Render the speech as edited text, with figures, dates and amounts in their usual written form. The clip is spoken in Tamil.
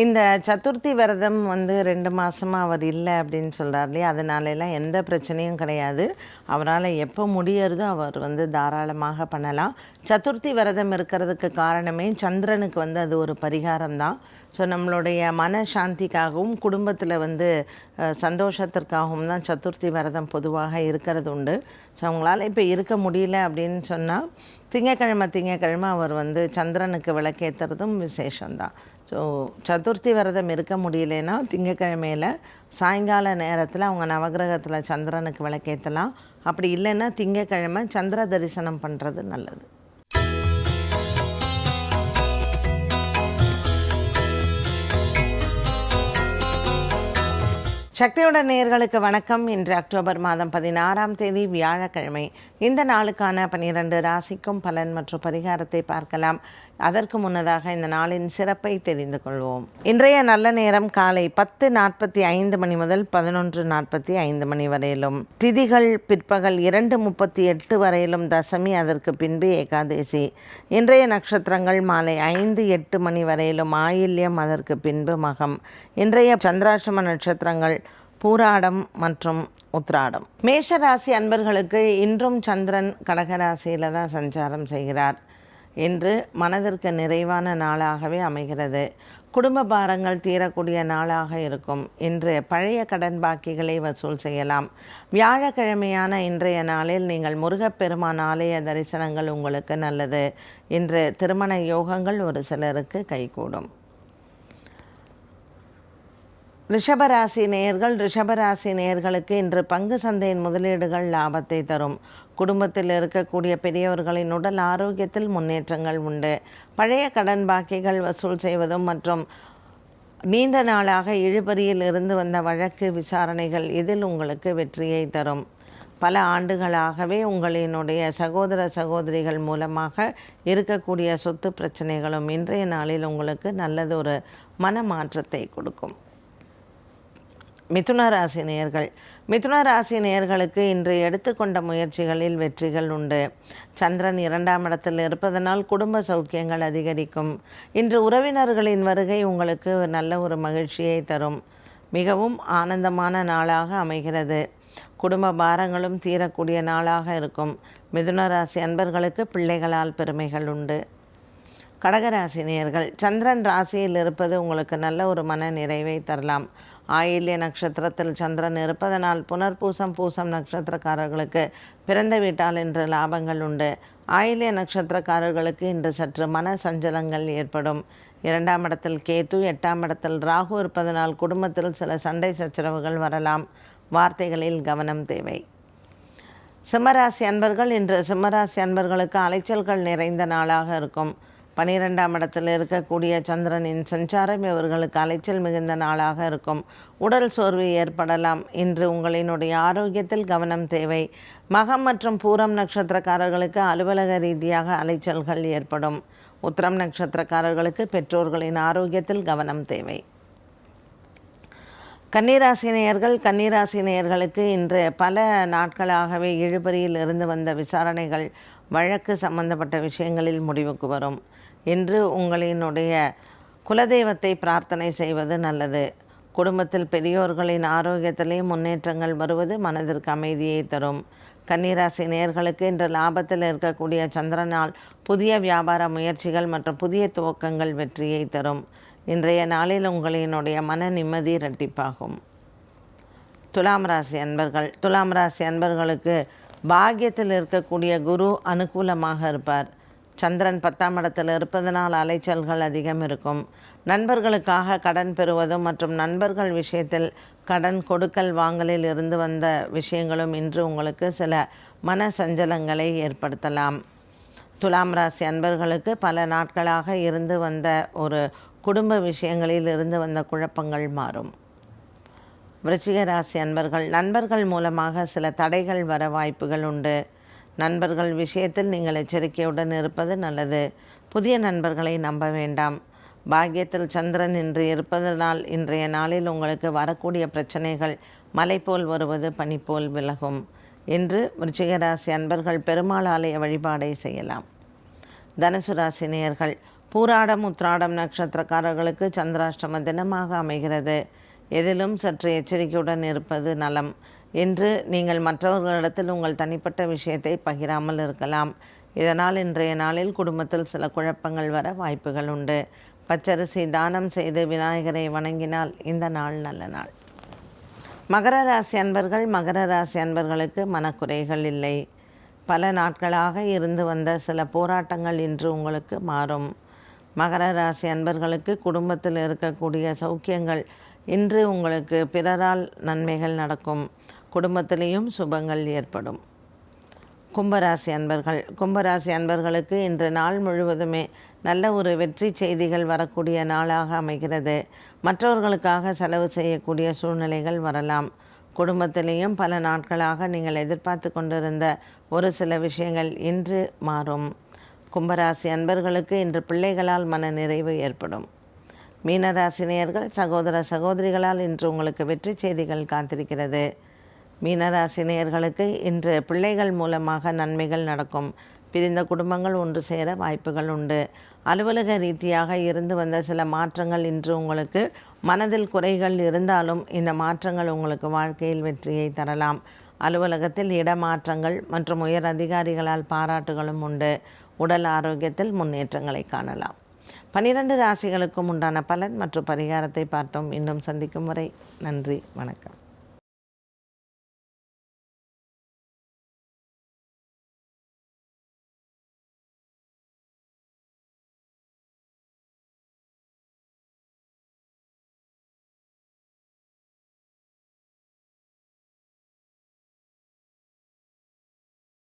இந்த சதுர்த்தி விரதம் 2 மாதமாக அவர் இல்லை அப்படின்னு சொல்கிறார் இல்லையா, அதனாலலாம் எந்த பிரச்சனையும் கிடையாது. அவரால் எப்போ முடியறதோ அவர் தாராளமாக பண்ணலாம். சதுர்த்தி விரதம் இருக்கிறதுக்கு காரணமே சந்திரனுக்கு அது ஒரு பரிகாரம் தான். ஸோ நம்மளுடைய மன சாந்திக்காகவும் குடும்பத்தில் சந்தோஷத்திற்காகவும் தான் சதுர்த்தி விரதம் பொதுவாக இருக்கிறது உண்டு. ஸோ அவங்களால இப்போ இருக்க முடியல அப்படின்னு சொன்னால் திங்கக்கிழமை அவர் சந்திரனுக்கு விளக்கேற்றுறதும் விசேஷம்தான். ஸோ சதுர்த்தி விரதம் இருக்க முடியலன்னா திங்கக்கிழமையில் சாயங்கால நேரத்தில் அவங்க நவகிரகத்தில் சந்திரனுக்கு விளக்கேற்றலாம். அப்படி இல்லைன்னா திங்கக்கிழமை சந்திர தரிசனம் பண்ணுறது நல்லது. சக்தியோட நேயர்களுக்கு வணக்கம். இன்று அக்டோபர் மாதம் 16ஆம் தேதி வியாழக்கிழமை. இந்த நாளுக்கான 12 ராசிக்கும் பலன் மற்றும் பரிகாரத்தை பார்க்கலாம். அதற்கு முன்னதாக இந்த நாளின் சிறப்பை தெரிந்து கொள்வோம். இன்றைய நல்ல நேரம் காலை 10:45 மணி முதல் 11:45 மணி வரையிலும், திதிகள் பிற்பகல் 2:38 வரையிலும், தசமி அதற்கு பின்பு ஏகாதேசி. இன்றைய நட்சத்திரங்கள் மாலை 5-8 மணி வரையிலும், ஆயில்யம் அதற்கு பின்பு மகம். இன்றைய சந்திராஷ்டம நட்சத்திரங்கள் பூராடம் மற்றும் உத்ராடம். மேஷராசி அன்பர்களுக்கு இன்றும் சந்திரன் கடகராசியில் தான் சஞ்சாரம் செய்கிறார். இன்று மனதிற்கு நிறைவான நாளாகவே அமைகிறது. குடும்ப பாரங்கள் தீரக்கூடிய நாளாக இருக்கும். இன்று பழைய கடன் பாக்கிகளை வசூல் செய்யலாம். வியாழக்கிழமையான இன்றைய நாளில் நீங்கள் முருகப்பெருமான் ஆலய தரிசனங்கள் உங்களுக்கு நல்லது. இன்று திருமண யோகங்கள் ஒரு சிலருக்கு கைகூடும். ரிஷபராசி நேயர்களுக்கு இன்று பங்கு சந்தையின் முதலீடுகள் லாபத்தை தரும். குடும்பத்தில் இருக்கக்கூடிய பெரியவர்களின் உடல் ஆரோக்கியத்தில் முன்னேற்றங்கள் உண்டு. பழைய கடன் பாக்கிகள் வசூல் செய்வதும் மற்றும் நீண்ட நாளாக இழுபறியில் இருந்து வந்த வழக்கு விசாரணைகள் இதில் உங்களுக்கு வெற்றியை தரும். பல ஆண்டுகளாகவே உங்களினுடைய சகோதர சகோதரிகள் மூலமாக இருக்கக்கூடிய சொத்து பிரச்சனைகளும் இன்றைய நாளில் உங்களுக்கு நல்லதொரு மன மாற்றத்தை கொடுக்கும். மிதுன ராசி நேயர்களுக்கு இன்று எடுத்துக்கொண்ட முயற்சிகளில் வெற்றிகள் உண்டு. சந்திரன் 2ஆம் இடத்தில் இருப்பதனால் குடும்ப சௌக்கியங்கள் அதிகரிக்கும். இன்று உறவினர்களின் வருகை உங்களுக்கு நல்ல ஒரு மகிழ்ச்சியை தரும். மிகவும் ஆனந்தமான நாளாக அமைகிறது. குடும்ப பாரங்களும் தீரக்கூடிய நாளாக இருக்கும். மிதுன ராசி அன்பர்களுக்கு பிள்ளைகளால் பெருமைகள் உண்டு. கடகராசி நேயர்கள், சந்திரன் ராசியில் இருப்பது உங்களுக்கு நல்ல ஒரு மன நிறைவை தரலாம். ஆயில்ய நட்சத்திரத்தில் சந்திரன் இருப்பதனால் பூசம் நட்சத்திரக்காரர்களுக்கு பிறந்த வீட்டால் இன்று லாபங்கள் உண்டு. ஆயில்ய நட்சத்திரக்காரர்களுக்கு இன்று சற்று மன சஞ்சலங்கள் ஏற்படும். 2ஆம் இடத்தில் கேது, 8ஆம் இடத்தில் ராகு இருப்பதனால் குடும்பத்தில் சில சண்டை சச்சரவுகள் வரலாம். வார்த்தைகளில் கவனம் தேவை. சிம்மராசி அன்பர்கள், இன்று சிம்மராசி அன்பர்களுக்கு அலைச்சல்கள் நிறைந்த நாளாக இருக்கும். 12ஆம் இடத்தில் இருக்கக்கூடிய சந்திரனின் சஞ்சாரம் இவர்களுக்கு அலைச்சல் மிகுந்த நாளாக இருக்கும். உடல் சோர்வு ஏற்படலாம். இன்று உங்களினுடைய ஆரோக்கியத்தில் கவனம் தேவை. மகம் மற்றும் பூரம் நட்சத்திரக்காரர்களுக்கு அலுவலக ரீதியாக அலைச்சல்கள் ஏற்படும். உத்திரம் நட்சத்திரக்காரர்களுக்கு பெற்றோர்களின் ஆரோக்கியத்தில் கவனம் தேவை. கன்னிராசி நேயர்களுக்கு இன்று பல நாட்களாகவே இழுபறியில் இருந்து வந்த விசாரணைகள், வழக்கு சம்பந்தப்பட்ட விஷயங்களில் முடிவுக்கு வரும். இன்று உங்களினுடைய குலதெய்வத்தை பிரார்த்தனை செய்வது நல்லது. குடும்பத்தில் பெரியோர்களின் ஆரோக்கியத்திலே முன்னேற்றங்கள் வருவது மனதிற்கு அமைதியை தரும். கன்னிராசி நேயர்களுக்கு இன்று லாபத்தில் இருக்கக்கூடிய சந்திரனால் புதிய வியாபார முயற்சிகள் மற்றும் புதிய துவக்கங்கள் வெற்றியை தரும். இன்றைய நாளில் உங்களினுடைய மன நிம்மதி இரட்டிப்பாகும். துலாம் ராசி அன்பர்களுக்கு பாக்கியத்தில் இருக்கக்கூடிய குரு அனுகூலமாக இருப்பார். சந்திரன் 10ஆம் இடத்தில் இருப்பதனால் அலைச்சல்கள் அதிகம் இருக்கும். நண்பர்களுக்காக கடன் பெறுவதும் மற்றும் நண்பர்கள் விஷயத்தில் கடன் கொடுக்கல் வாங்கலில் இருந்து வந்த விஷயங்களும் இன்று உங்களுக்கு சில மன சஞ்சலங்களை ஏற்படுத்தலாம். துலாம் ராசி அன்பர்களுக்கு பல நாட்களாக இருந்து வந்த ஒரு குடும்ப விஷயங்களில் இருந்து வந்த குழப்பங்கள் மாறும். விருச்சிக ராசி அன்பர்கள், நண்பர்கள் மூலமாக சில தடைகள் வர வாய்ப்புகள் உண்டு. நண்பர்கள் விஷயத்தில் நீங்கள் எச்சரிக்கையுடன் இருப்பது நல்லது. புதிய நண்பர்களை நம்ப வேண்டாம். பாக்கியத்தில் சந்திரன் இன்று இருப்பதனால் இன்றைய நாளில் உங்களுக்கு வரக்கூடிய பிரச்சனைகள் மலை போல் வருவது பனி போல் விலகும். இன்று விருச்சிக ராசி அன்பர்கள் பெருமாள் ஆலய வழிபாடை செய்யலாம். தனுசு ராசி நேயர்கள், பூராடம் உத்ராடம் நட்சத்திரக்காரர்களுக்கு சந்திராஷ்டம தினமாக அமைகிறது. எதிலும் சற்று எச்சரிக்கையுடன் இருப்பது நலம். என்று நீங்கள் மற்றவர்களிடத்தில் உங்கள் தனிப்பட்ட விஷயத்தை பகிராமல் இருக்கலாம். இதனால் இன்றைய நாளில் குடும்பத்தில் சில குழப்பங்கள் வர வாய்ப்புகள் உண்டு. பச்சரிசி தானம் செய்து விநாயகரை வணங்கினால் இந்த நாள் நல்ல நாள். மகர ராசி அன்பர்களுக்கு மனக்குறைகள் இல்லை. பல நாட்களாக இருந்து வந்த சில போராட்டங்கள் இன்று உங்களுக்கு மாறும். மகர ராசி அன்பர்களுக்கு குடும்பத்தில் இருக்கக்கூடிய சௌக்கியங்கள் இன்று உங்களுக்கு பிறரால் நன்மைகள் நடக்கும். குடும்பத்திலேயும் சுபங்கள் ஏற்படும். கும்பராசி அன்பர்களுக்கு இன்று நாள் முழுவதுமே நல்ல ஒரு வெற்றி செய்திகள் வரக்கூடிய நாளாக அமைகிறது. மற்றவர்களுக்காக செலவு செய்யக்கூடிய சூழ்நிலைகள் வரலாம். குடும்பத்திலேயும் பல நாட்களாக நீங்கள் எதிர்பார்த்து கொண்டிருந்த ஒரு சில விஷயங்கள் இன்று மாறும். கும்பராசி அன்பர்களுக்கு இன்று பிள்ளைகளால் மன நிறைவு ஏற்படும். மீனராசி நேயர்கள் சகோதர சகோதரிகளால் இன்று உங்களுக்கு வெற்றி செய்திகள் காத்திருக்கிறது. மீனராசி நேயர்களுக்கு இன்று பிள்ளைகள் மூலமாக நன்மைகள் நடக்கும். பிரிந்த குடும்பங்கள் ஒன்று சேர வாய்ப்புகள் உண்டு. அலுவலக ரீதியாக இருந்து வந்த சில மாற்றங்கள் இன்று உங்களுக்கு மனதில் குறைகள் இருந்தாலும் இந்த மாற்றங்கள் உங்களுக்கு வாழ்க்கையில் வெற்றியை தரலாம். அலுவலகத்தில் இடமாற்றங்கள் மற்றும் உயர் அதிகாரிகளால் பாராட்டுகளும் உண்டு. உடல் ஆரோக்கியத்தில் முன்னேற்றங்களை காணலாம். 12 ராசிகளுக்கும் உண்டான பலன் மற்றும் பரிகாரத்தை பார்த்தோம். இன்னும் சந்திக்கும் வரை நன்றி, வணக்கம்.